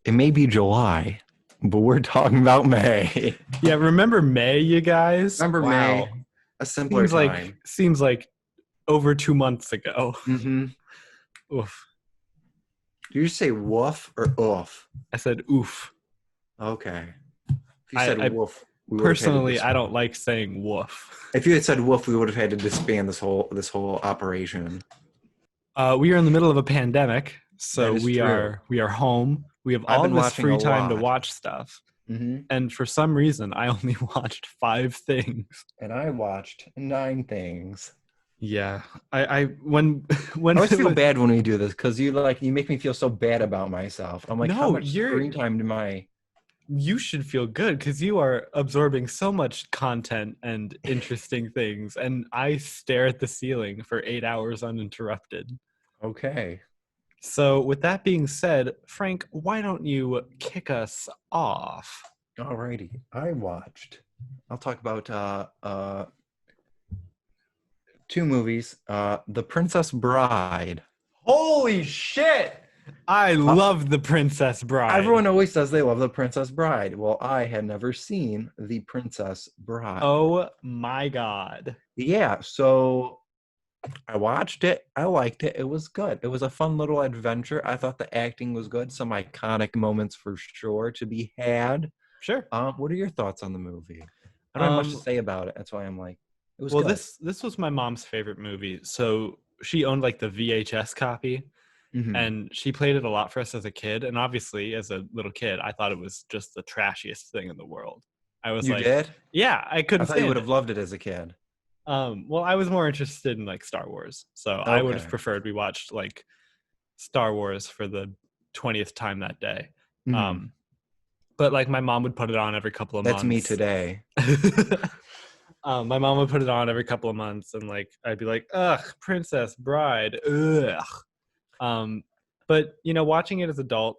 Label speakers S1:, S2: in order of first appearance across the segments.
S1: It may be July, but we're talking about May.
S2: Yeah, remember May, you guys?
S1: Remember
S2: Wow.
S1: May? A simpler time.
S2: Seems like over 2 months ago.
S1: Mm-hmm.
S2: Oof.
S1: Did you say woof or oof?
S2: I said oof.
S1: Okay. If you said woof, we
S2: personally, I don't like saying woof.
S1: If you had said woof, we would have had to disband this whole operation.
S2: We are in the middle of a pandemic, so we
S1: true.
S2: are home. We have all this free time to watch stuff.
S1: Mm-hmm.
S2: And for some reason, I only watched 5 things.
S1: And I watched 9 things.
S2: Yeah, when
S1: I always feel bad when we do this because you make me feel so bad about myself. I'm like, how much screen time do I?
S2: You should feel good because you are absorbing so much content and interesting things, and I stare at the ceiling for 8 hours uninterrupted.
S1: Okay.
S2: So with that being said, Frank, why don't you kick us off?
S1: Alrighty. I'll talk about 2 movies. The Princess Bride.
S2: Holy shit! I love The Princess Bride.
S1: Everyone always says they love The Princess Bride. Well, I had never seen The Princess Bride.
S2: Oh my god.
S1: Yeah, so I watched it. I liked it. It was good. It was a fun little adventure. I thought the acting was good. Some iconic moments for sure to be had.
S2: Sure.
S1: What are your thoughts on the movie? I don't have much to say about it. That's why I'm like, it was good.
S2: This was my mom's favorite movie. So she owned like the VHS copy. Mm-hmm. And she played it a lot for us as a kid. And obviously, as a little kid, I thought it was just the trashiest thing in the world. I was
S1: You did?
S2: Yeah, I couldn't.
S1: I thought you would have loved it as a kid.
S2: Well, I was more interested in like Star Wars, so okay. I would have preferred we watched like Star Wars for the 20th time that day. Mm-hmm. But like my mom would put it on every couple of months.
S1: That's me today.
S2: My mom would put it on every couple of months, and like I'd be like, "Ugh, Princess Bride, ugh." But you know, watching it as an adult,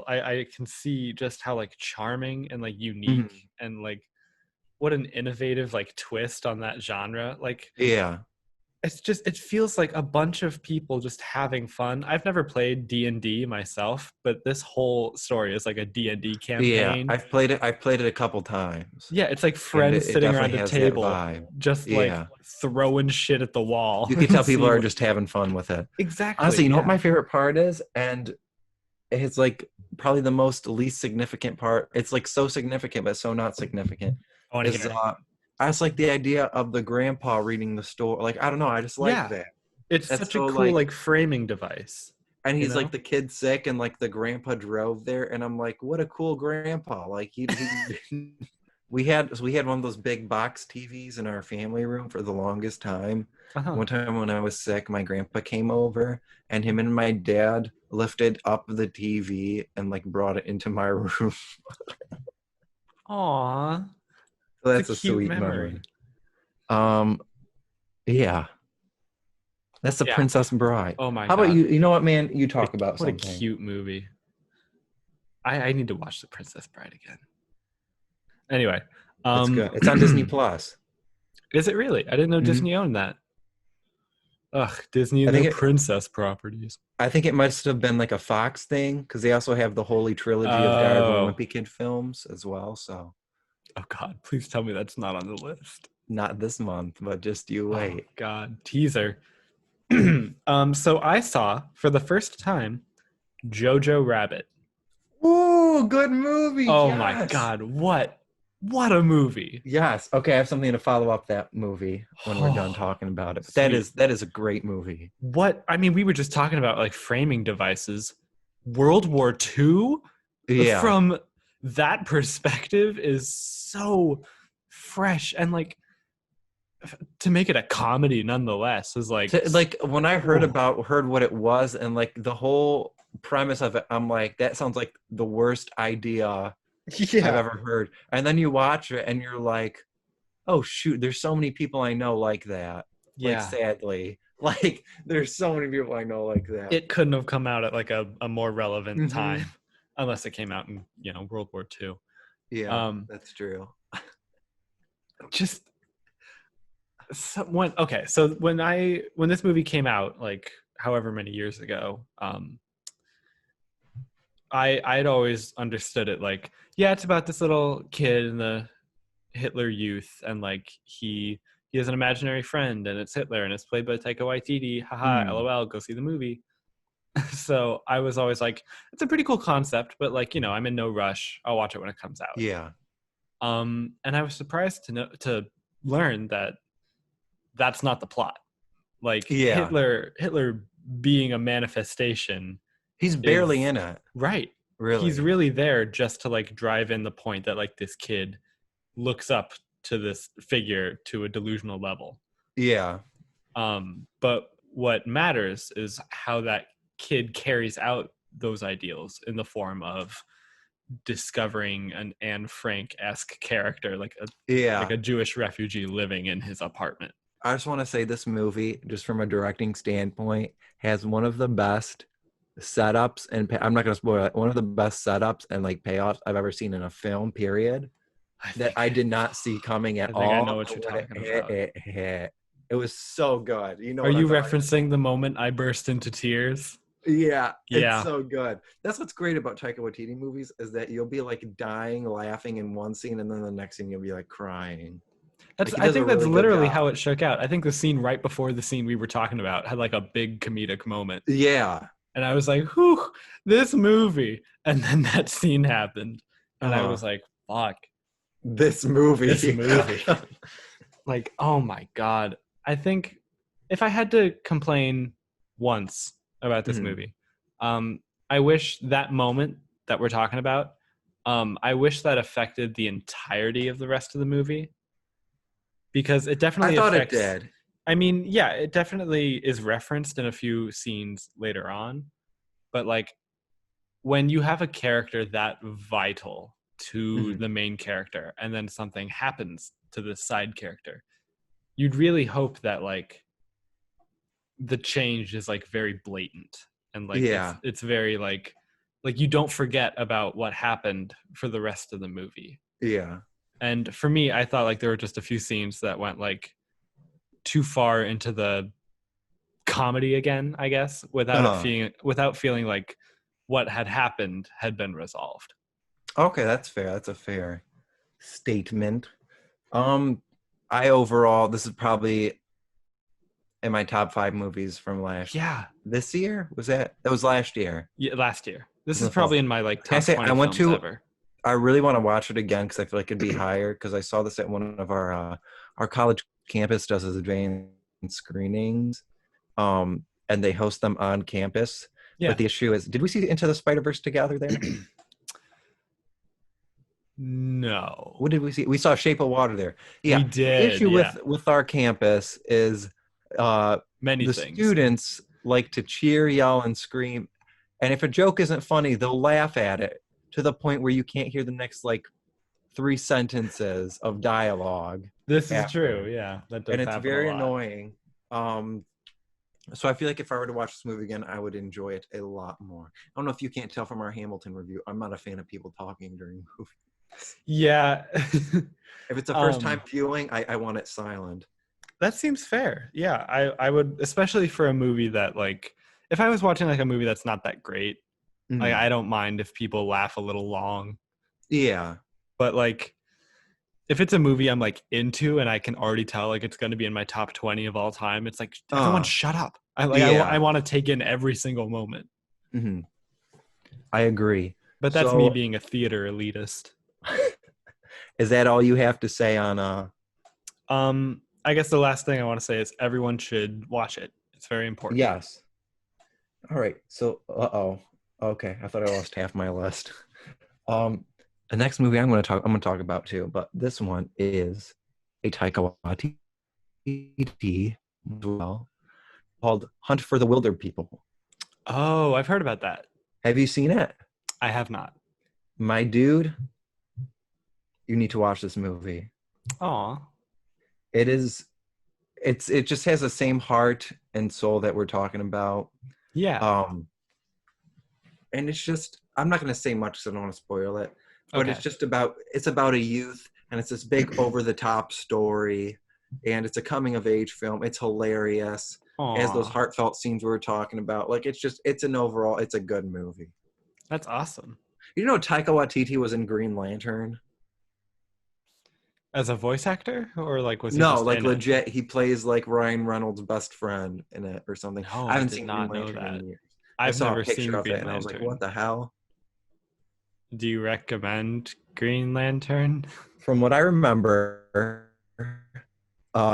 S2: I can see just how like charming and like unique and like what an innovative like twist on that genre. Like,
S1: yeah,
S2: it feels like a bunch of people just having fun. I've never played D&D myself, but this whole story is like a D&D campaign.
S1: Yeah, I've played it a couple times.
S2: Yeah, it's like friends sitting around a table just like throwing shit at the wall.
S1: You can tell people are just having fun with it.
S2: Exactly.
S1: Honestly, you know what my favorite part is? And it's like probably the least significant part. It's like so significant, but so not significant. I just like the idea of the grandpa reading the story. Like, I don't know. I just like that.
S2: It's such a cool like framing device.
S1: And he's like the kid's sick and like the grandpa drove there. And I'm like, what a cool grandpa. Like we had one of those big box TVs in our family room for the longest time. Uh-huh. One time when I was sick, my grandpa came over and him and my dad lifted up the TV and like brought it into my room.
S2: Aww.
S1: So that's a sweet memory. Yeah. That's the Princess Bride.
S2: Oh my
S1: God. How about you? You know what, man? You talk about something.
S2: What a cute movie. I need to watch The Princess Bride again. Anyway.
S1: It's good. It's on Disney Plus.
S2: Is it really? I didn't know Disney owned that. Ugh, Disney and their princess properties.
S1: I think it must have been like a Fox thing because they also have the Holy Trilogy of Diary Wimpy Kid films as well. So.
S2: Oh God! Please tell me that's not on the list.
S1: Not this month, but just you wait.
S2: Oh, God, teaser. So I saw for the first time Jojo Rabbit.
S1: Ooh, good movie.
S2: Oh yes. My God, what a movie.
S1: Yes. Okay, I have something to follow up that movie when we're done talking about it. But that is a great movie.
S2: We were just talking about like framing devices. World War II?
S1: Yeah.
S2: From that perspective is so fresh and like to make it a comedy nonetheless is like
S1: when I heard what it was and like the whole premise of it, I'm like, that sounds like the worst idea I've ever heard. And then you watch it and you're like, oh shoot, there's so many people I know like that. Yeah. Like sadly. Like there's so many people I know like that.
S2: It couldn't have come out at like a more relevant time unless it came out in, World War II.
S1: Yeah, that's true.
S2: Just so when this movie came out, like however many years ago, I'd always understood it like, yeah, it's about this little kid in the Hitler Youth, and like he has an imaginary friend, and it's Hitler, and it's played by Taika Waititi. Haha, LOL. Go see the movie. So I was always like, it's a pretty cool concept, but like, I'm in no rush. I'll watch it when it comes out.
S1: Yeah.
S2: And I was surprised to learn that that's not the plot. Like Hitler being a manifestation.
S1: He's barely in it.
S2: Right.
S1: Really.
S2: He's really there just to like drive in the point that like this kid looks up to this figure to a delusional level.
S1: Yeah.
S2: But what matters is how that kid carries out those ideals in the form of discovering an Anne Frank-esque character, like a Jewish refugee living in his apartment.
S1: I just want to say this movie, just from a directing standpoint, has one of the best setups, and I'm not going to spoil it, one of the best setups and like payoffs I've ever seen in a film, period. I did not see coming at all.
S2: I know what you're talking about.
S1: It was so good.
S2: Are you referencing the moment I burst into tears?
S1: Yeah, it's so good. That's what's great about Taika Waititi movies, is that you'll be like dying laughing in one scene, and then the next scene you'll be like crying.
S2: I think that's literally how it shook out. I think the scene right before the scene we were talking about had like a big comedic moment.
S1: Yeah.
S2: And I was like, whew, this movie. And then that scene happened. And I was like, fuck.
S1: This movie.
S2: Like, oh my God. I think if I had to complain once about this movie, I wish that moment that we're talking about, I wish that affected the entirety of the rest of the movie. Because it definitely affects,
S1: it did.
S2: I mean, yeah, it definitely is referenced in a few scenes later on. But like when you have a character that vital to the main character and then something happens to the side character, you'd really hope that like the change is like very blatant and like it's very like you don't forget about what happened for the rest of the movie.
S1: Yeah.
S2: And for me, I thought like there were just a few scenes that went like too far into the comedy again, I guess, without feeling like what had happened had been resolved.
S1: Okay, that's fair. That's a fair statement. I overall, this is probably in my top 5 movies from this year. That was last year?
S2: Yeah, last year. This is probably in my like top 20 films ever.
S1: I really want to watch it again because I feel like it'd be higher, because I saw this at one of our college campus does his advanced screenings, and they host them on campus. Yeah. But the issue is, did we see Into the Spider-Verse together there?
S2: No.
S1: What did we see? We saw Shape of Water there. Yeah,
S2: we did.
S1: The issue with our campus is
S2: many
S1: the
S2: things.
S1: Students like to cheer, yell, and scream, and if a joke isn't funny, they'll laugh at it to the point where you can't hear the next like 3 sentences of dialogue.
S2: This is true, yeah. That does happen a lot.
S1: And it's very annoying. So I feel like if I were to watch this movie again, I would enjoy it a lot more. I don't know if you can't tell from our Hamilton review, I'm not a fan of people talking during movies.
S2: Yeah.
S1: If it's a first time viewing, I want it silent.
S2: That seems fair. Yeah, I would, especially for a movie that like, if I was watching like a movie that's not that great, like I don't mind if people laugh a little long.
S1: Yeah.
S2: But like if it's a movie I'm like into and I can already tell like it's going to be in my top 20 of all time, it's like everyone shut up. I want to take in every single moment.
S1: I agree.
S2: But that's me being a theater elitist.
S1: Is that all you have to say on
S2: I guess the last thing I want to say is everyone should watch it. It's very important.
S1: Yes. All right. So okay, I thought I lost half my list. The next movie I'm going to talk about too, but this one is a Taika Waititi as well, called Hunt for the Wilderbe People.
S2: Oh, I've heard about that.
S1: Have you seen it?
S2: I have not.
S1: My dude, you need to watch this movie.
S2: Aw.
S1: It just has the same heart and soul that we're talking about.
S2: Yeah.
S1: And it's just, I'm not going to say much because I don't want to spoil it, but it's about a youth, and it's this big over the top story, and it's a coming of age film. It's hilarious. Aww. As those heartfelt scenes we were talking about. Like it's a good movie.
S2: That's awesome.
S1: You know Taika Waititi was in Green Lantern?
S2: As a voice actor, or like was he
S1: No,
S2: just
S1: like
S2: in it?
S1: legit, he plays like Ryan Reynolds' best friend in it or something.
S2: No,
S1: I
S2: I
S1: haven't
S2: did
S1: seen Green
S2: not know
S1: Lantern
S2: that.
S1: in years. I
S2: I've
S1: saw a
S2: never
S1: picture
S2: seen
S1: of it
S2: Green
S1: and I was like,
S2: Lantern.
S1: what the hell?
S2: Do you recommend Green Lantern?
S1: From what I remember,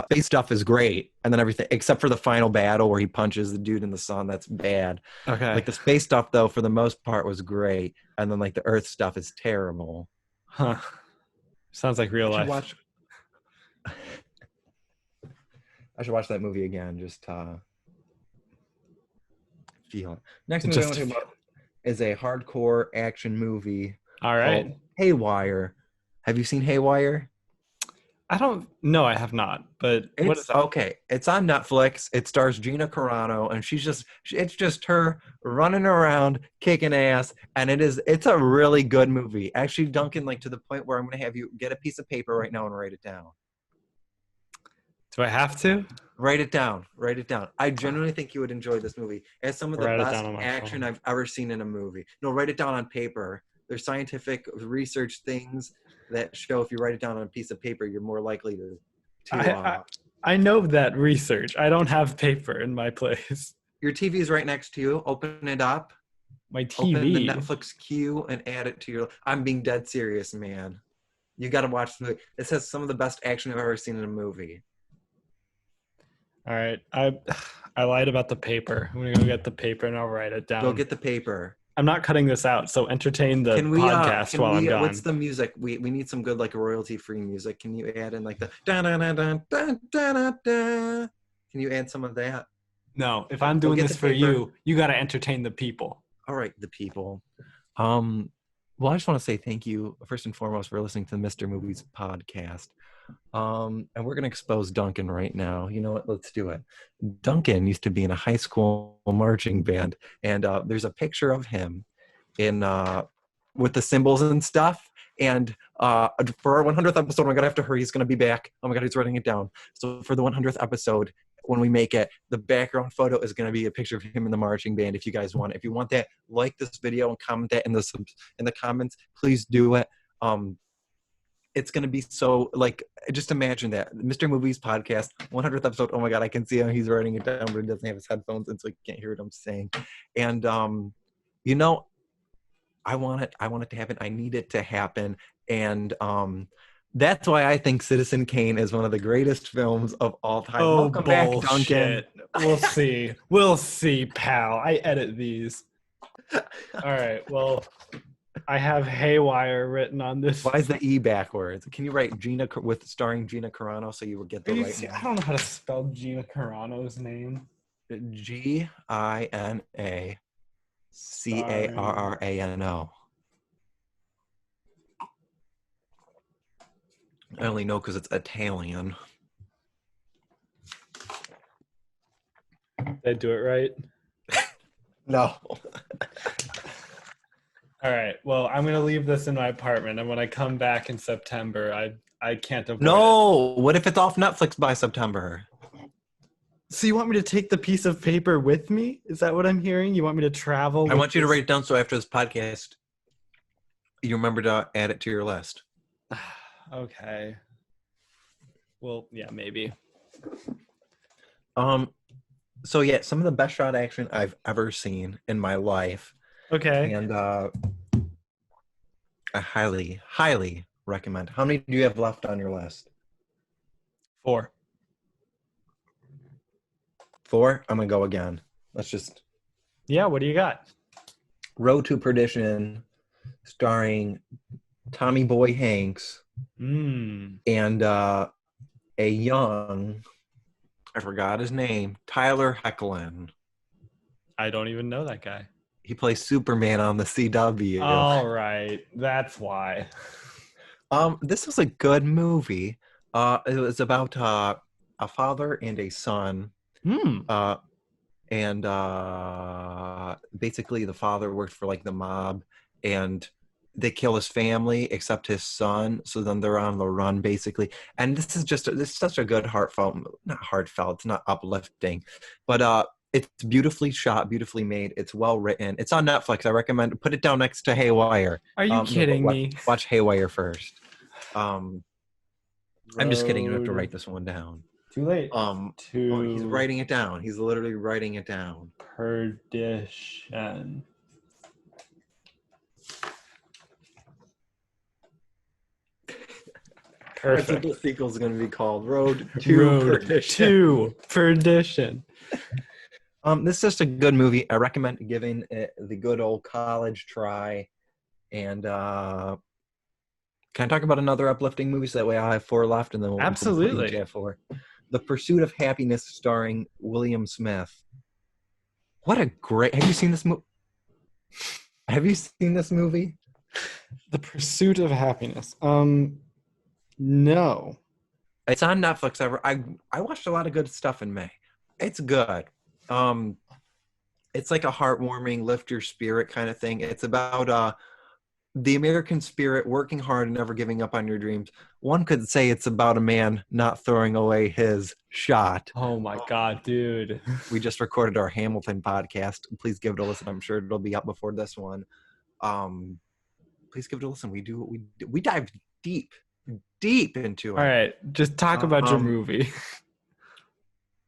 S1: space stuff is great, and then everything except for the final battle where he punches the dude in the sun. That's bad.
S2: Okay.
S1: Like the space stuff, though, for the most part, was great, and then like the Earth stuff is terrible.
S2: Huh. Sounds like real
S1: I should
S2: life.
S1: watch. I should watch that movie again. Just feel it. Next movie I want to talk about is a hardcore action movie
S2: All
S1: called
S2: right.
S1: Haywire. Have you seen Haywire?
S2: I don't. No, I have not. But what is
S1: It's
S2: that?
S1: okay. It's on Netflix. It stars Gina Carano, and it's just her running around kicking ass, and it's a really good movie. Actually, Duncan, like to the point where I'm gonna have you get a piece of paper right now and write it down.
S2: Do I have to?
S1: Write it down. Write it down. I genuinely think you would enjoy this movie. It has some of the
S2: Write it
S1: best
S2: down on my
S1: action
S2: phone.
S1: I've ever seen in a movie. No, write it down on paper. There's scientific research things that show if you write it down on a piece of paper, you're more likely to
S2: I know that research. I don't have paper in my place.
S1: your TV is right next to you. Open it up.
S2: My
S1: Open the
S2: TV.
S1: Netflix queue and add it to your. I'm being dead serious, man. You got to watch the movie. This has some of the best action I've ever seen in a movie.
S2: All right. I lied about the paper. I'm gonna go get the paper and I'll write it down.
S1: Go get the paper.
S2: I'm not cutting this out, so entertain the podcast while I'm gone.
S1: What's the music? We need some good like royalty-free music. Can you add in like the da da da da da da da? Can you add some of that?
S2: No, if I'm doing this for
S1: paper.
S2: you got to entertain the people.
S1: All right, the people. Well, I just want to say thank you first and foremost for listening to the Mr. Movies podcast. And we're gonna expose Duncan right now. You know what? Let's do it. Duncan used to be in a high school marching band, and there's a picture of him in with the cymbals and stuff. And for our 100th episode, we're gonna have to hurry. He's gonna be back. Oh my god, he's writing it down. So for the 100th episode, when we make it, the background photo is going to be a picture of him in the marching band. If you guys want it, if you want that, like this video and comment that in the comments. Please do it. It's going to be so like, just imagine that Mr. Movies podcast 100th episode. Oh my god, I can see him. He's writing it down, but he doesn't have his headphones, and so he can't hear what I'm saying. And you know, I want it to happen. I need it to happen. And that's why I think Citizen Kane is one of the greatest films of all time.
S2: Oh,
S1: welcome
S2: bullshit.
S1: back, Duncan.
S2: We'll see. We'll see, pal. I edit these. All right. Well, I have Haywire written on this.
S1: Why is the E backwards? Can you write Gina with starring Gina Carano so you will get the right name?
S2: I don't know how to spell Gina Carano's name.
S1: GinaCarrano. I only know because it's Italian.
S2: Did I do it right?
S1: No.
S2: All right. Well, I'm gonna leave this in my apartment, and when I come back in September, I can't avoid
S1: No. What if it's off Netflix by September?
S2: So you want me to take the piece of paper with me? Is that what I'm hearing? You want me to travel?
S1: I want you to write it down so after this podcast, you remember to add it to your list.
S2: Okay. Well, yeah, maybe.
S1: So yeah, some of the best shot action I've ever seen in my life.
S2: Okay.
S1: And I highly, highly recommend. How many do you have left on your list?
S2: 4.
S1: 4? I'm gonna go again. Let's just.
S2: Yeah. What do you got?
S1: Road to Perdition, starring Tommy Boy Hanks and a young, I forgot his name, Tyler Hoechlin.
S2: I don't even know that guy.
S1: He plays Superman on the CW.
S2: All right. That's why.
S1: This was a good movie. It was about a father and a son. And basically the father worked for like the mob, and they kill his family except his son, so then they're on the run basically. And this is such a good not heartfelt, it's not uplifting, but It's beautifully shot, beautifully made. It's well written. It's on Netflix. I recommend put it down next to Haywire.
S2: Are you kidding me?
S1: Watch Haywire first. I'm just kidding. You have to
S2: Road.
S1: write this one down.
S2: Too late.
S1: He's writing it down. He's literally writing it down.
S2: Perdition.
S1: Perfect. That's what the sequel is going to be called. Road to
S2: Perdition.
S1: This is just a good movie. I recommend giving it the good old college try. And can I talk about another uplifting movie so that way I'll have 4 left and then we'll
S2: absolutely
S1: have 4. The Pursuit of Happyness, starring William Smith. What a great! Have you seen this movie? Have you seen this movie?
S2: The Pursuit of Happyness. No.
S1: It's on Netflix. I watched a lot of good stuff in May. It's good. It's like a heartwarming, lift your spirit kind of thing. It's about the American spirit, working hard and never giving up on your dreams. One could say it's about a man not throwing away his shot.
S2: Oh my God, dude.
S1: We just recorded our Hamilton podcast. Please give it a listen. I'm sure it'll be up before this one. Please give it a listen. We dive deep into it.
S2: All right, just talk about your movie.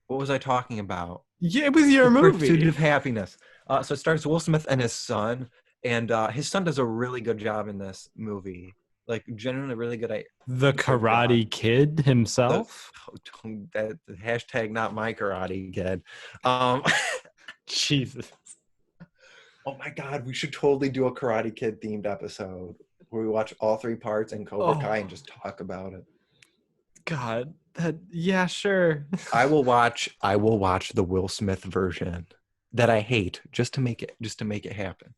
S1: What was I talking about?
S2: Yeah, it was your movie.
S1: Pursuit of Happyness. So it stars Will Smith and his son. And his son does a really good job in this movie. Like, genuinely really good.
S2: The Karate Kid himself?
S1: That hashtag not my Karate Kid.
S2: Jesus.
S1: Oh my God, we should totally do a Karate Kid themed episode where we watch all 3 parts and Cobra Kai and just talk about it.
S2: God, yeah, sure.
S1: I will watch the Will Smith version that I hate just to make it happen.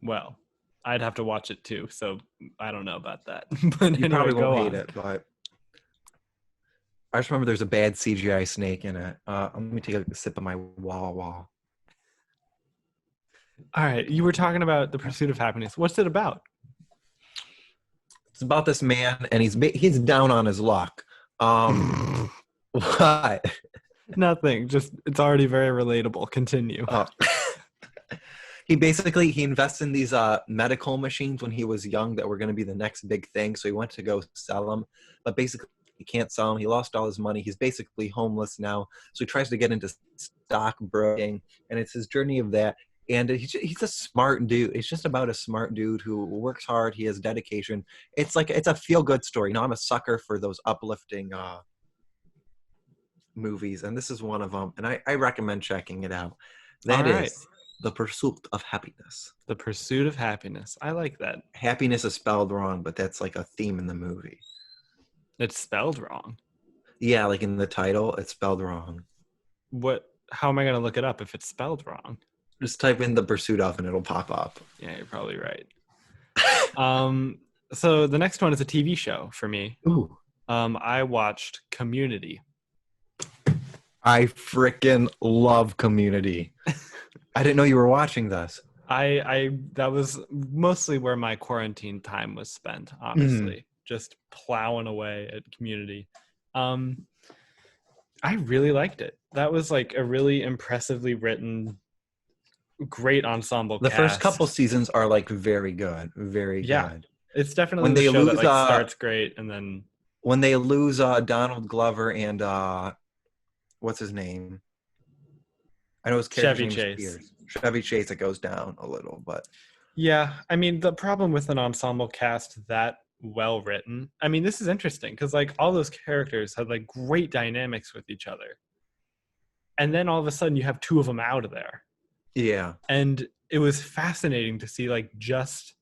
S2: Well, I'd have to watch it too, so I don't know about that. But
S1: you
S2: anyway,
S1: probably won't hate it, but I just remember there's a bad CGI snake in it. Let me take a sip of my Wawa.
S2: All right, you were talking about The Pursuit of Happyness. What's it about?
S1: It's about this man, and he's down on his luck. What?
S2: Nothing. Just it's already very relatable. Continue.
S1: He invests in these medical machines when he was young that were going to be the next big thing. So he went to go sell them, but basically he can't sell them. He lost all his money. He's basically homeless now. So he tries to get into stockbroking, and it's his journey of that. And he's a smart dude. It's just about a smart dude who works hard. He has dedication. It's a feel-good story. You know, I'm a sucker for those uplifting movies, and this is one of them. And I recommend checking it out. That is The Pursuit of Happyness.
S2: The Pursuit of Happyness. I like that.
S1: Happiness is spelled wrong, but that's like a theme in the movie.
S2: It's spelled wrong?
S1: Yeah, like in the title, it's spelled wrong.
S2: What? How am I going to look it up if it's spelled wrong?
S1: Just type in The Pursuit of and it'll pop up.
S2: Yeah, you're probably right. So the next one is a TV show for me.
S1: Ooh.
S2: I watched Community.
S1: I freaking love Community. I didn't know you were watching this.
S2: That was mostly where my quarantine time was spent, honestly. Just plowing away at Community. I really liked it. That was like a really impressively written, great ensemble cast.
S1: The first couple seasons are like very good. Very good.
S2: It's definitely when the show that starts great and then
S1: when they lose Donald Glover and what's his name? I know his character's name is Pierce. Chevy Chase, it goes down a little, but
S2: yeah, I mean the problem with an ensemble cast that well written, I mean this is interesting because like all those characters had like great dynamics with each other, and then all of a sudden you have 2 of them out of there.
S1: Yeah,
S2: and it was fascinating to see like just,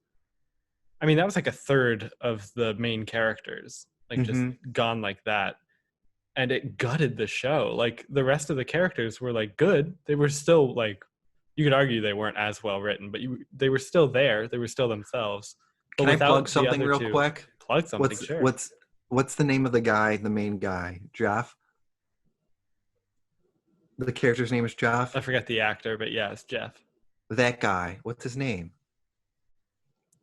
S2: I mean that was like a third of the main characters like just gone like that. And it gutted the show. Like the rest of the characters were like good. They were still like, you could argue they weren't as well written, but they were still there. They were still themselves. But
S1: can I plug something real quick?
S2: Plug something, sure.
S1: What's the name of the guy, the main guy? Jeff? The character's name is Jeff?
S2: I forget the actor, but yeah, it's Jeff.
S1: That guy. What's his name?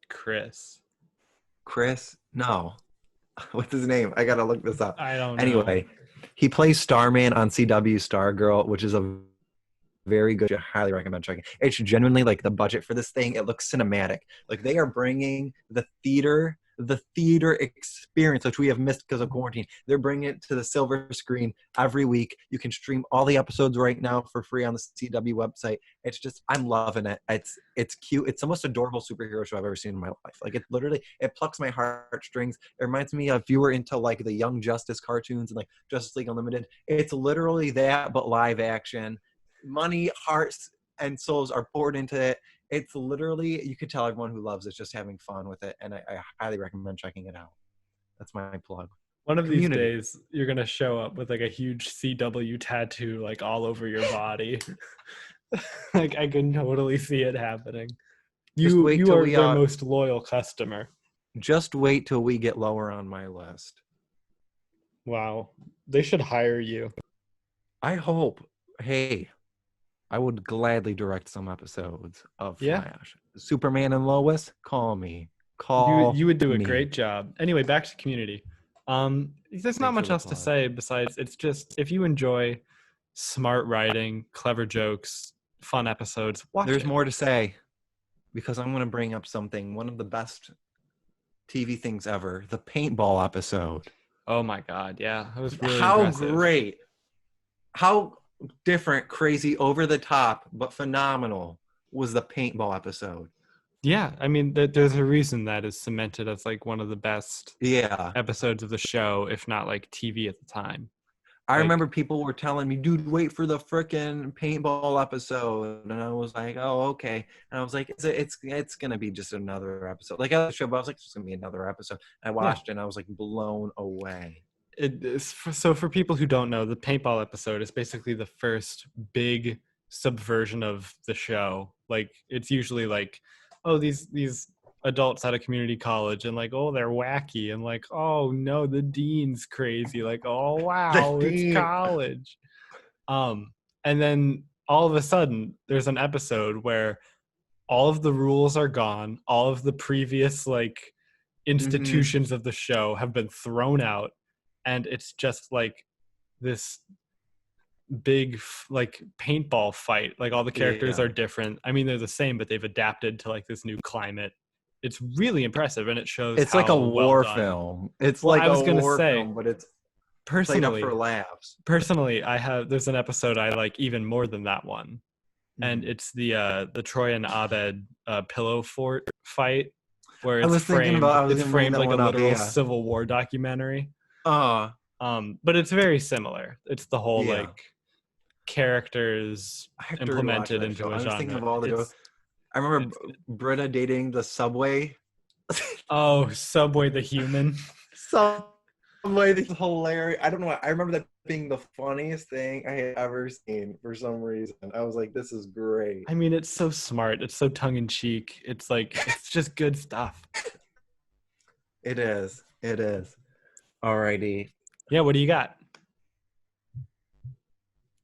S2: Chris?
S1: No. What's his name? I gotta look this up.
S2: I don't know.
S1: Anyway, he plays Starman on CW Stargirl, which is a very good. I highly recommend checking. It's genuinely like the budget for this thing. It looks cinematic. Like they are bringing the theater experience, which we have missed because of quarantine. They're bringing it to the silver screen every week. You can stream all the episodes right now for free on the CW website. It's just, I'm loving it. It's cute. It's the most adorable superhero show I've ever seen in my life. Like it plucks my heartstrings. It reminds me of, if you were into like the Young Justice cartoons and like Justice League Unlimited, it's literally that, but live action. Money, hearts, and souls are poured into it. It's literally, you could tell everyone who loves it's just having fun with it, and I highly recommend checking it out. That's my plug.
S2: One of these days, you're gonna show up with like a huge CW tattoo, like all over your body. Like I can totally see it happening. You are their most loyal customer.
S1: Just wait till we get lower on my list.
S2: Wow, they should hire you.
S1: I hope. Hey, I would gladly direct some episodes of Flash. Superman and Lois, call me.
S2: You would do a great job. Anyway, back to Community. There's not much else to say besides it's just, if you enjoy smart writing, clever jokes, fun episodes, watch
S1: There's
S2: it.
S1: more to say, because I'm going to bring up something, one of the best TV things ever, the paintball episode.
S2: Oh my God, yeah. That was really
S1: How
S2: impressive.
S1: Great. How different, crazy, over the top, but phenomenal was the paintball episode.
S2: Yeah, I mean, there's a reason that is cemented as like one of the best episodes of the show, if not like TV at the time.
S1: I remember people were telling me, dude, wait for the frickin' paintball episode. And I was like, oh, okay. And I was like, it's going to be just another episode. Like I show, but I was like, it's going to be another episode. I watched it and I was like blown away.
S2: So for people who don't know, the paintball episode is basically the first big subversion of the show. Like it's usually like, oh, these adults at a community college and like, oh, they're wacky, and like, oh no, the dean's crazy, like, oh wow, it's college. And then all of a sudden there's an episode where all of the rules are gone, all of the previous like institutions of the show have been thrown out, and it's just like this big like paintball fight. Like all the characters are different. I mean, they're the same, but they've adapted to like this new climate. It's really impressive, and it shows
S1: it's like a war film. It's like I was a war film, but it's personally played up for laughs.
S2: Personally, there's an episode I like even more than that one, and it's the Troy and Abed pillow fort fight, where it's framed like a literal Civil War documentary. But it's very similar. It's the whole like characters implemented into a genre. I was thinking of all the jokes.
S1: I remember Britta dating the Subway.
S2: Oh, Subway the human.
S1: Subway, this is hilarious. I don't know. I remember that being the funniest thing I had ever seen for some reason. I was like, this is great.
S2: I mean, it's so smart. It's so tongue-in-cheek. It's like, it's just good stuff.
S1: It is. It is. Alrighty.
S2: Yeah, what do you got?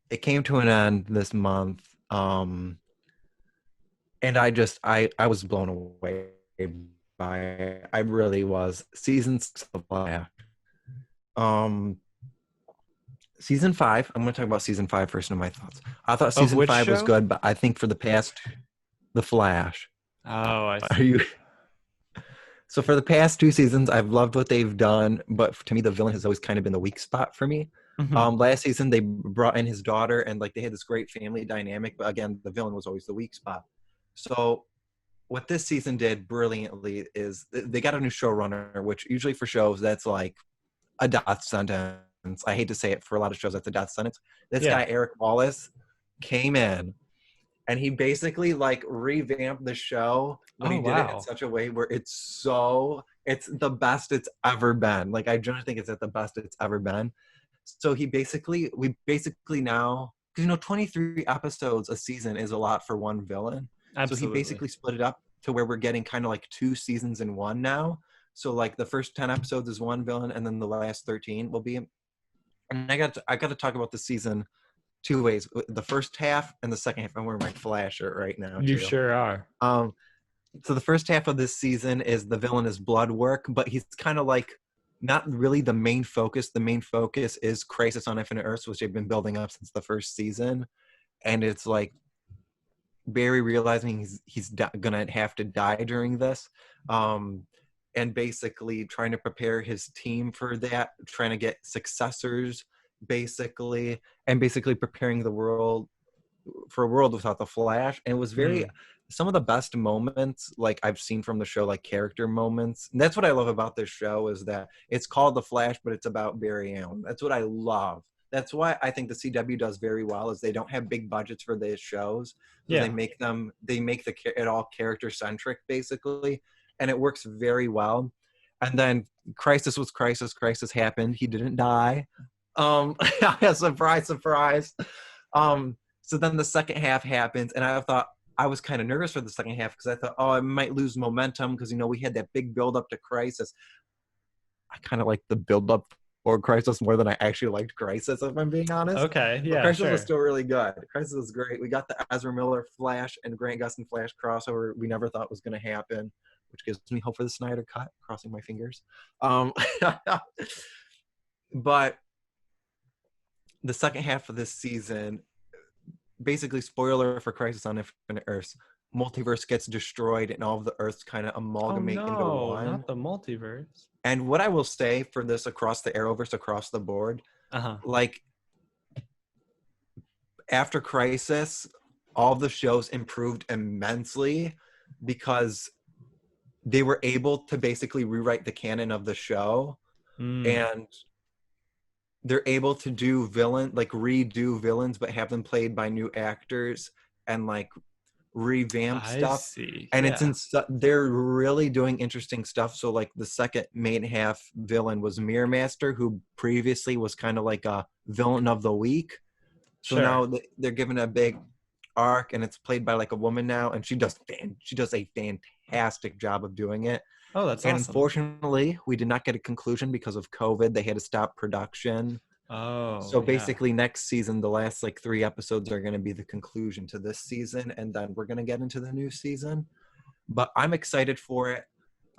S1: It came to an end this month. And I was blown away by it. I really was. Season 6 of Flash. Season 5. I'm going to talk about season 5 first in my thoughts. I thought season 5 was good, but I think for the Flash.
S2: Oh, I see.
S1: Are you? So for the past 2 seasons, I've loved what they've done, but to me, the villain has always kind of been the weak spot for me. Last season, they brought in his daughter, and like they had this great family dynamic, but again, the villain was always the weak spot. So what this season did brilliantly is they got a new showrunner, which usually for shows, that's like a death sentence. I hate to say it, for a lot of shows, that's a death sentence. This guy, Eric Wallace, came in, and he basically like revamped the show, but he did it in such a way where it's the best it's ever been. Like I generally think it's at the best it's ever been. So we basically now, because 23 episodes a season is a lot for one villain. Absolutely. So he basically split it up to where we're getting kind of like 2 seasons in one now. So like the first 10 episodes is one villain, and then the last 13 will be. And I got to talk about the season 2 ways: the first half and the second half. I'm wearing my Flash shirt right now.
S2: You sure are.
S1: So the first half of this season is the villain is Bloodwork, but he's kind of like not really the main focus. The main focus is Crisis on Infinite Earths, which they've been building up since the first season. and it's like Barry realizing he's gonna have to die during this, and basically trying to prepare his team for that, trying to get successors, basically, and basically preparing the world for a world without the Flash. And it was very some of the best moments like I've seen from the show, like character moments. And that's what I love about this show, is that it's called The Flash, but it's about Barry Allen. That's what I love. That's why I think the CW does very well, is they don't have big budgets for their shows. So they make it all character centric, basically. And it works very well. And then Crisis happened. He didn't die. Surprise, surprise. So then the second half happens, and I was kind of nervous for the second half, because I thought, I might lose momentum, because, we had that big build up to Crisis. I kind of like the build up for Crisis more than I actually liked Crisis, if I'm being honest.
S2: Okay, yeah,
S1: but Crisis
S2: sure.
S1: was still really good. Crisis was great. We got the Ezra Miller Flash and Grant Gustin Flash crossover we never thought was going to happen, which gives me hope for the Snyder Cut, crossing my fingers. But the second half of this season, basically, spoiler for Crisis on Infinite Earths, multiverse gets destroyed and all of the Earths kind of amalgamate into one.
S2: Not the multiverse.
S1: And what I will say for this across the Arrowverse, across the board, like after Crisis, all the shows improved immensely, because they were able to basically rewrite the canon of the show, and they're able to do redo villains, but have them played by new actors, and like revamp stuff.
S2: See.
S1: And they're really doing interesting stuff. So like the second main half villain was Mirror Master, who previously was kind of like a villain of the week. So now they're given a big arc, and it's played by like a woman now, and she does a fantastic job of doing it.
S2: Oh, that's awesome.
S1: Unfortunately, we did not get a conclusion because of COVID. They had to stop production. So basically next season, the last like 3 episodes are going to be the conclusion to this season, and then we're going to get into the new season. But I'm excited for it.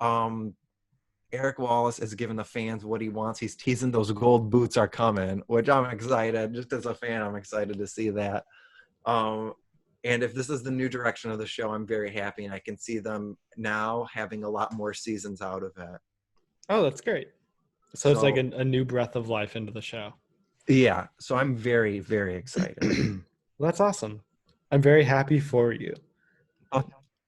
S1: Eric Wallace is giving the fans what he wants. He's teasing those gold boots are coming, which I'm excited. Just as a fan, I'm excited to see that. And if this is the new direction of the show, I'm very happy, and I can see them now having a lot more seasons out of it.
S2: Oh, that's great. So it's like a new breath of life into the show.
S1: Yeah. So I'm very, very excited.
S2: Well, that's awesome. I'm very happy for you.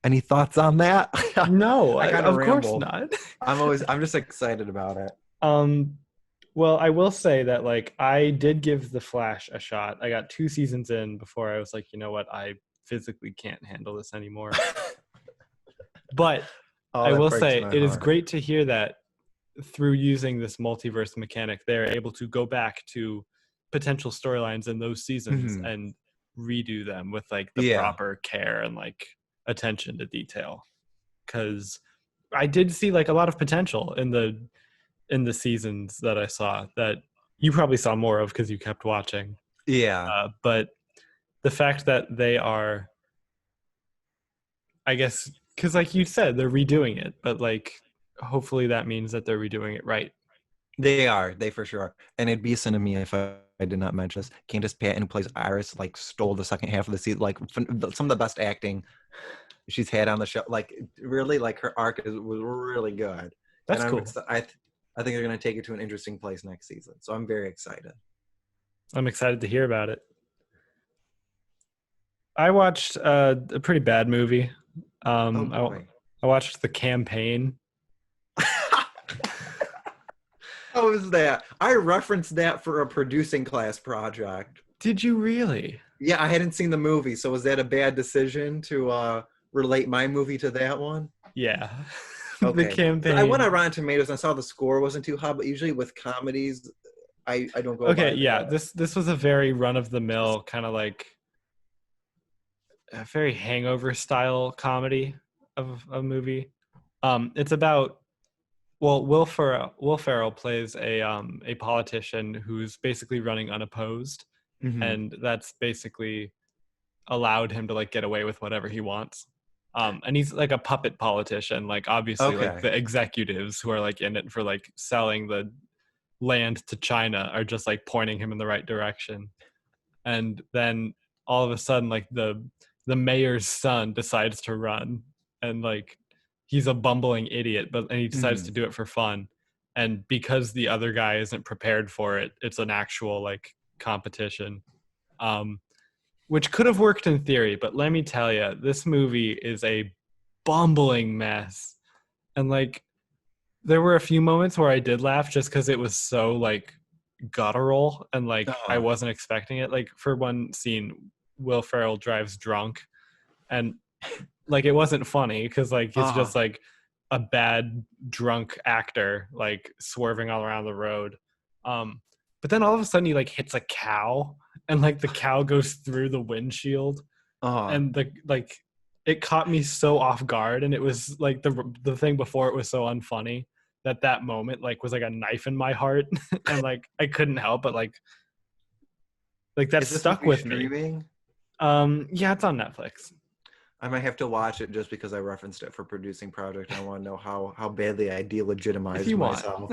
S1: Any thoughts on that?
S2: No, of
S1: ramble.
S2: Course not.
S1: I'm just excited about it.
S2: Well, I will say that like I did give The Flash a shot. I got 2 seasons in before I was like, you know what, I physically can't handle this anymore. But I will say it is great to hear that through using this multiverse mechanic, they're able to go back to potential storylines in those seasons and redo them with like the proper care and like attention to detail. Because I did see like a lot of potential in the seasons that I saw that you probably saw more of because you kept watching.
S1: Yeah.
S2: But the fact that they are, I guess, because like you said, they're redoing it, but like hopefully that means that they're redoing it right.
S1: They for sure are. And it'd be a sin to me if I did not mention this. Candace Patton, who plays Iris, like stole the second half of the season. Like some of the best acting she's had on the show. Like really, like her arc was really good.
S2: That's cool.
S1: I think they're going to take it to an interesting place next season. So I'm very excited.
S2: I'm excited to hear about it. I watched a pretty bad movie. I watched The Campaign.
S1: How was that? I referenced that for a producing class project.
S2: Did you really?
S1: Yeah, I hadn't seen the movie. So was that a bad decision to relate my movie to that one?
S2: Yeah.
S1: Okay.
S2: The Campaign.
S1: So I went on Rotten Tomatoes and I saw the score wasn't too high, but usually with comedies, I don't go.
S2: Okay, yeah. This was a very run-of-the-mill kind of like a very Hangover style comedy of a movie. It's about Will Ferrell plays a politician who's basically running unopposed, and that's basically allowed him to like get away with whatever he wants. And he's like a puppet politician, like obviously like the executives who are like in it for like selling the land to China are just like pointing him in the right direction. And then all of a sudden like the mayor's son decides to run, and like he's a bumbling idiot, and he decides to do it for fun. And because the other guy isn't prepared for it, it's an actual like competition, which could have worked in theory. But let me tell you, this movie is a bumbling mess. And like, there were a few moments where I did laugh just because it was so like guttural, and like I wasn't expecting it. Like for one scene, Will Ferrell drives drunk, and like it wasn't funny because like it's just like a bad drunk actor like swerving all around the road. But then all of a sudden he like hits a cow, and like the cow goes through the windshield, and the like it caught me so off guard. And it was like the thing before it was so unfunny that moment like was like a knife in my heart. And like I couldn't help but like that stuck with me. Yeah, it's on Netflix.
S1: I might have to watch it just because I referenced it for Producing Project. I want to know how badly I delegitimize myself.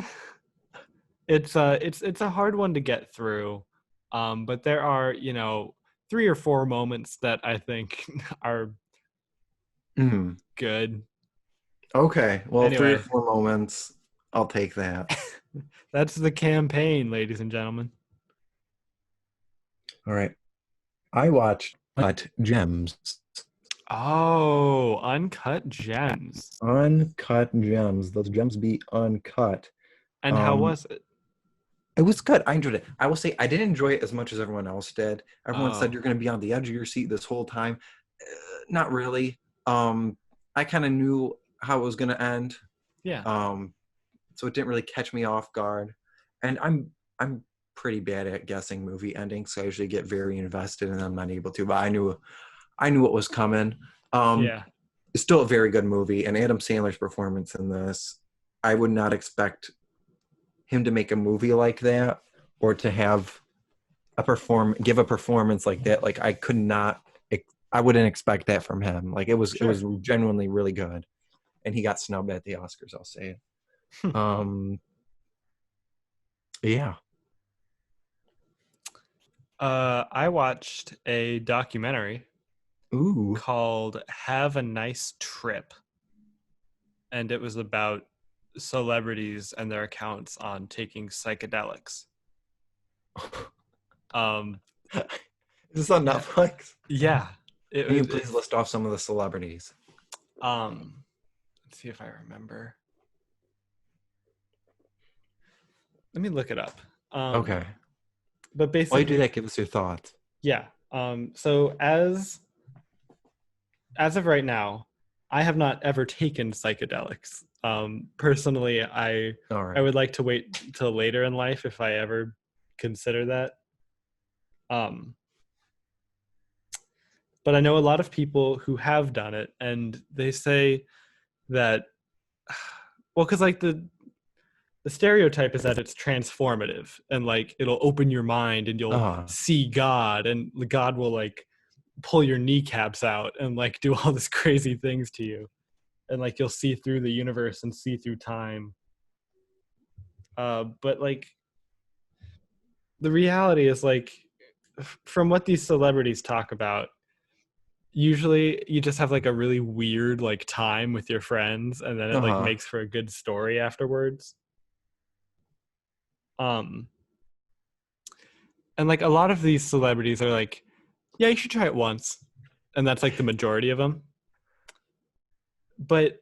S2: It's a hard one to get through, but there are 3 or 4 moments that I think are good.
S1: Okay, well,
S2: anyway.
S1: 3 or 4 moments, I'll take that.
S2: That's the campaign, ladies and gentlemen.
S1: All right, I watched Uncut Gems.
S2: Oh, Uncut Gems.
S1: Uncut Gems. Those gems be uncut.
S2: And how was it?
S1: It was good. I enjoyed it. I will say I didn't enjoy it as much as everyone else did. Everyone said you're going to be on the edge of your seat this whole time. Not really. I kind of knew how it was going to end.
S2: Yeah.
S1: So it didn't really catch me off guard. And I'm pretty bad at guessing movie endings, so I usually get very invested and I'm not able to. But I knew what was coming.
S2: Yeah.
S1: It's still a very good movie, and Adam Sandler's performance in this, I would not expect him to make a movie like that or to have give a performance like that. Like I wouldn't expect that from him. Like it was genuinely really good, and he got snubbed at the Oscars, I'll say it. Yeah.
S2: I watched a documentary called Have a Nice Trip, and it was about celebrities and their accounts on taking psychedelics.
S1: Is this on Netflix?
S2: Yeah.
S1: Can you please list off some of the celebrities?
S2: Let's see if I remember. Let me look it up.
S1: Okay.
S2: But basically,
S1: while you do that, give us your thoughts.
S2: Yeah. So as of right now, I have not ever taken psychedelics. Personally, I would like to wait till later in life if I ever consider that. But I know a lot of people who have done it, and they say that, well, because like the stereotype is that it's transformative and like it'll open your mind and you'll see God, and God will like pull your kneecaps out and like do all this crazy things to you, and like you'll see through the universe and see through time. But like the reality is, like, from what these celebrities talk about, usually you just have like a really weird like time with your friends, and then it like makes for a good story afterwards. And like a lot of these celebrities are like, yeah, you should try it once, and that's like the majority of them. But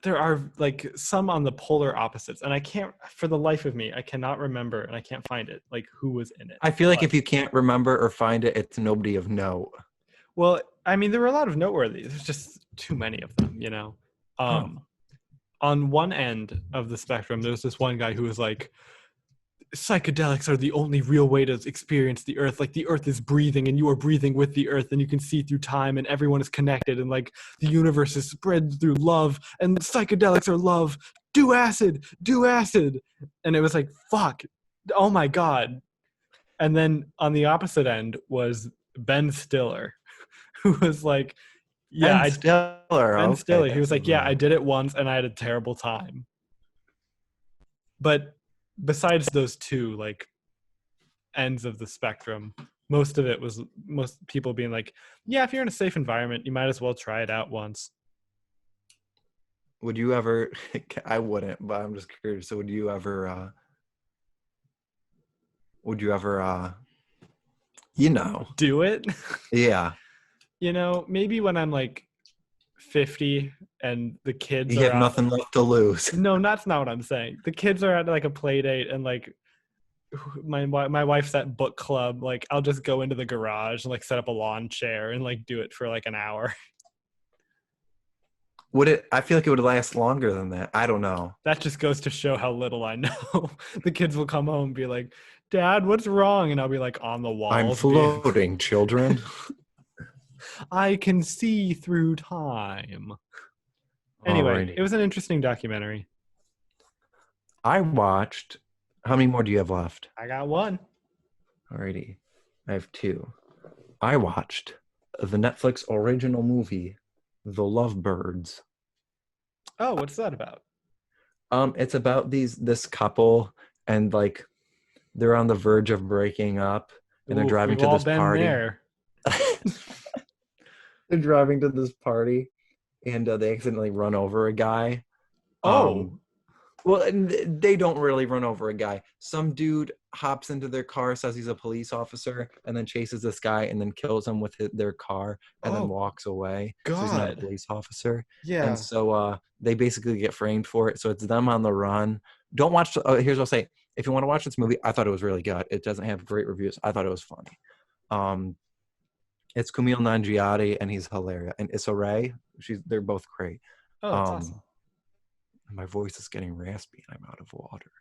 S2: there are like some on the polar opposites, and I can't, for the life of me, I cannot remember, and I can't find it, like who was in it.
S1: I feel like if you can't remember or find it, it's nobody of note.
S2: Well, I mean, there were a lot of noteworthy. There's just too many of them, you know. On one end of the spectrum, there's this one guy who was like, psychedelics are the only real way to experience the earth. Like the earth is breathing and you are breathing with the earth, and you can see through time, and everyone is connected, and like the universe is spread through love, and psychedelics are love. Do acid. And it was like, fuck, oh my God. And then on the opposite end was Ben Stiller, who was like, Ben Stiller. He was like, yeah, I did it once and I had a terrible time. But besides those two like ends of the spectrum, most of it was most people being like, yeah, if you're in a safe environment, you might as well try it out once.
S1: Would you ever? I wouldn't, but I'm just curious. So would you ever? Would you ever?
S2: Do it?
S1: Yeah.
S2: Maybe when I'm like 50 and the kids
S1: You
S2: are
S1: have
S2: out.
S1: nothing left to lose.
S2: No, that's not what I'm saying. The kids are at like a play date and like my wife's at book club. Like I'll just go into the garage and like set up a lawn chair and like do it for like an hour.
S1: Would it? I feel like it would last longer than that. I don't know.
S2: That just goes to show how little I know. The kids will come home and be like, Dad, what's wrong? And I'll be like on the wall.
S1: I'm floating, children.
S2: I can see through time. Anyway,
S1: Alrighty.
S2: It was an interesting documentary.
S1: I watched. How many more do you have left?
S2: I got one.
S1: Alrighty. I have two. I watched the Netflix original movie, The Lovebirds.
S2: Oh, what's that about?
S1: It's about this couple and like they're on the verge of breaking up and they're driving to this party.
S2: There.
S1: They're driving to this party and they accidentally run over a guy. Well, and they don't really run over a guy. Some dude hops into their car, says he's a police officer, and then chases this guy and then kills him with their car and then walks away.
S2: God.
S1: So he's not a police officer.
S2: Yeah.
S1: And so they basically get framed for it. So it's them on the run. Don't watch. Here's what I'll say. If you want to watch this movie, I thought it was really good. It doesn't have great reviews. I thought it was funny. It's Kumail Nanjiani, and he's hilarious. And Issa Rae, they're both great.
S2: Oh, that's awesome.
S1: My voice is getting raspy and I'm out of water.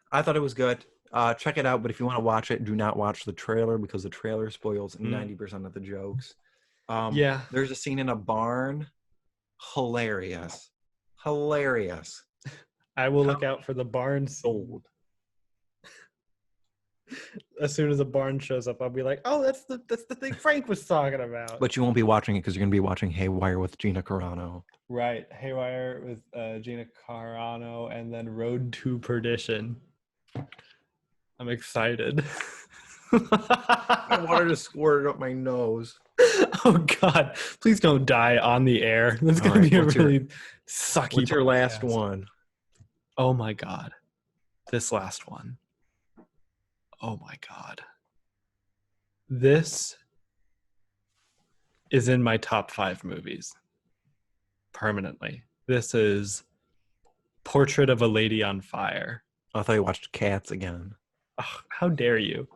S1: I thought it was good. Check it out, but if you want to watch it, do not watch the trailer because the trailer spoils 90% of the jokes.
S2: Yeah.
S1: There's a scene in a barn. Hilarious.
S2: I will look out for the barn sold. As soon as a barn shows up, I'll be like, "Oh, that's the thing Frank was talking about."
S1: But you won't be watching it because you're going to be watching Haywire with Gina Carano.
S2: Right, Haywire with Gina Carano, and then Road to Perdition. I'm excited.
S1: I wanted to squirt it up my nose.
S2: Oh God! Please don't die on the air. That's going to be a really sucky.
S1: What's your last one?
S2: Oh my God! This last one. Oh my God. This is in my top 5 movies. Permanently. This is Portrait of a Lady on Fire.
S1: I thought you watched Cats again.
S2: Oh, how dare you?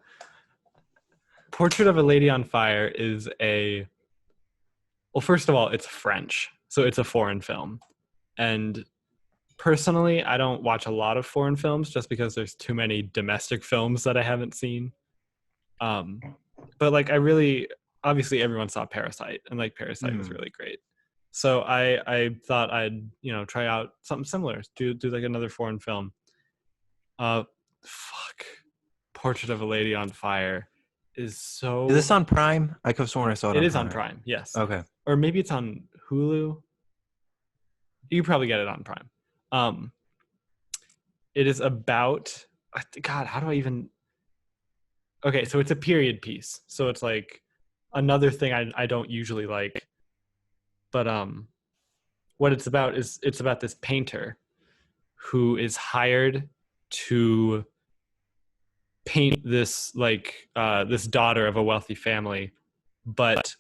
S2: Portrait of a Lady on Fire is well, first of all, it's French. So it's a foreign film. And personally, I don't watch a lot of foreign films just because there's too many domestic films that I haven't seen. But like obviously everyone saw Parasite, and like Parasite was really great. So I thought I'd, try out something similar, do like another foreign film. Portrait of a Lady on Fire is so...
S1: Is this on Prime? I could have sworn I saw it on Prime.
S2: It is on Prime, yes.
S1: Okay.
S2: Or maybe it's on Hulu. You probably get it on Prime. It is about, God, how do I even... Okay, so it's a period piece. So it's like another thing I don't usually like. But what it's about is it's about this painter who is hired to paint this this daughter of a wealthy family, but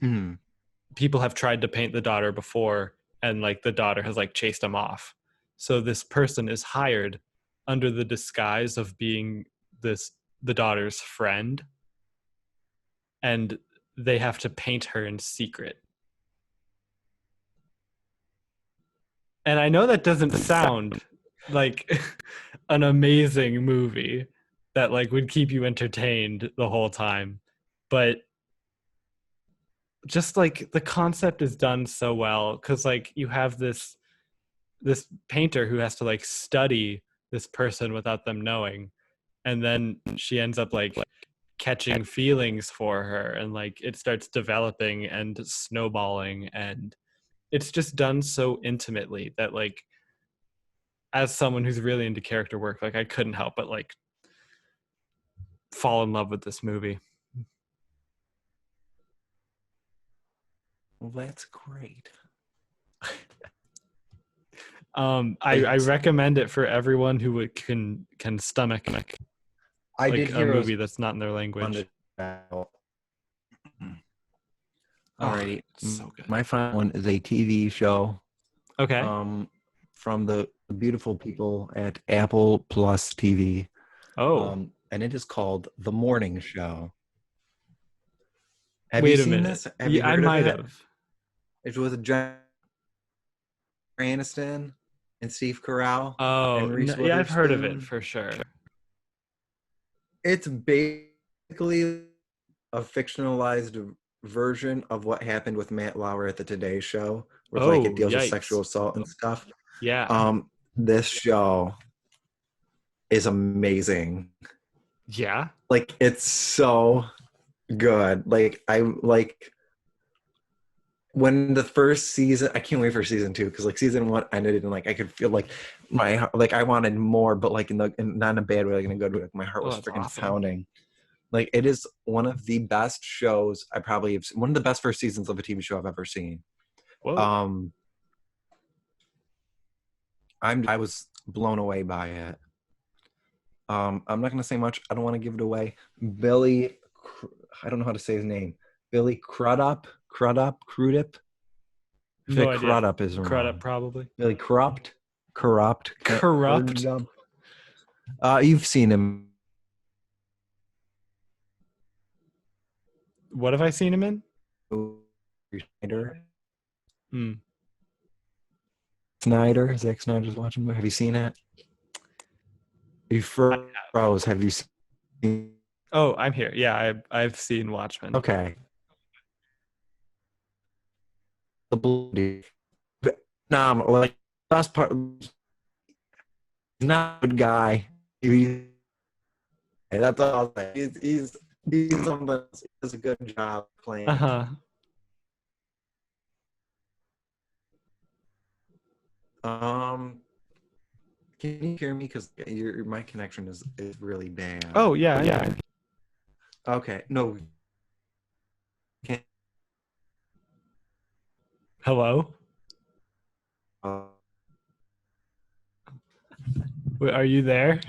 S2: people have tried to paint the daughter before, and like the daughter has like chased them off. So this person is hired under the disguise of being the daughter's friend, and they have to paint her in secret. And I know that doesn't sound like an amazing movie that like would keep you entertained the whole time, but just like the concept is done so well, because like you have this painter who has to like study this person without them knowing, and then she ends up like catching feelings for her, and like it starts developing and snowballing, and it's just done so intimately that like as someone who's really into character work, like I couldn't help but like fall in love with this movie.
S1: Well, that's great.
S2: I recommend it for everyone who can stomach
S1: I
S2: like
S1: did
S2: a
S1: hear it was
S2: movie that's not in their language.
S1: Alrighty,
S2: so good.
S1: my final one is a TV show.
S2: Okay.
S1: From the beautiful people at Apple Plus TV. And it is called The Morning Show. Have you seen this? Have you heard
S2: I might
S1: of it?
S2: have.
S1: It was Jennifer Aniston and Steve Carell.
S2: Oh,
S1: and Reese
S2: yeah, I've heard of it
S1: Witherspoon.
S2: for sure.
S1: It's basically a fictionalized version of what happened with Matt Lauer at the Today Show, where like it deals with sexual assault and stuff.
S2: Yeah.
S1: This show is amazing.
S2: Yeah.
S1: Like it's so good. Like I like when the first season, I can't wait for season 2 because like season 1 ended and like I could feel like my like I wanted more, but like not in a bad way, like in a good way. Like, my heart was freaking pounding. Like it is one of the best shows I probably have seen, one of the best first seasons of a TV show I've ever seen.
S2: Whoa.
S1: I was blown away by it. I'm not gonna say much. I don't want to give it away. Billy, I don't know how to say his name. Billy Crudup.
S2: No idea.
S1: Crudup is wrong.
S2: Crudup probably.
S1: Billy Corrupt.
S2: Corrupt.
S1: You've seen him.
S2: What have I seen him in?
S1: Snyder. Zack Snyder's watching. Have you seen it? You froze. Have you seen?
S2: Oh, I'm here. Yeah, I've seen Watchmen.
S1: Okay. The blue. Like last part. He's not a good guy. That's all. He's something. He does a good job playing. Can you hear me? Because my connection is really bad.
S2: Oh yeah.
S1: Okay. No.
S2: Hello. Wait, are you there?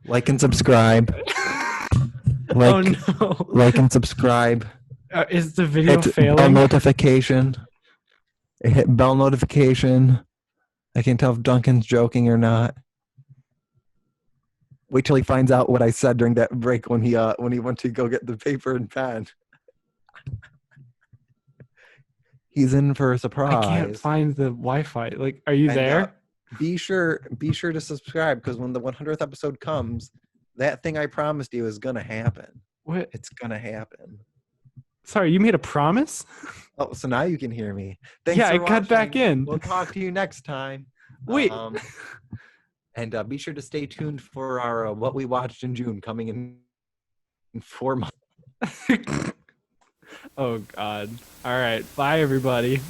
S1: Like and subscribe.
S2: Oh no!
S1: Like and subscribe.
S2: Is the video failing?
S1: Bell notification. Hit bell notification. I can't tell if Duncan's joking or not. Wait till he finds out what I said during that break when he went to go get the paper and pen. He's in for a surprise.
S2: I can't find the Wi-Fi. Like, are you there?
S1: Be sure to subscribe because when the 100th episode comes, that thing I promised you is gonna happen.
S2: What?
S1: It's gonna happen.
S2: Sorry, you made a promise?
S1: Oh, so now you can hear me. Thanks
S2: yeah,
S1: for
S2: I
S1: watching.
S2: cut back in.
S1: We'll talk to you next time.
S2: Wait.
S1: And be sure to stay tuned for our What We Watched in June coming in 4 months.
S2: Oh, God. All right. Bye, everybody.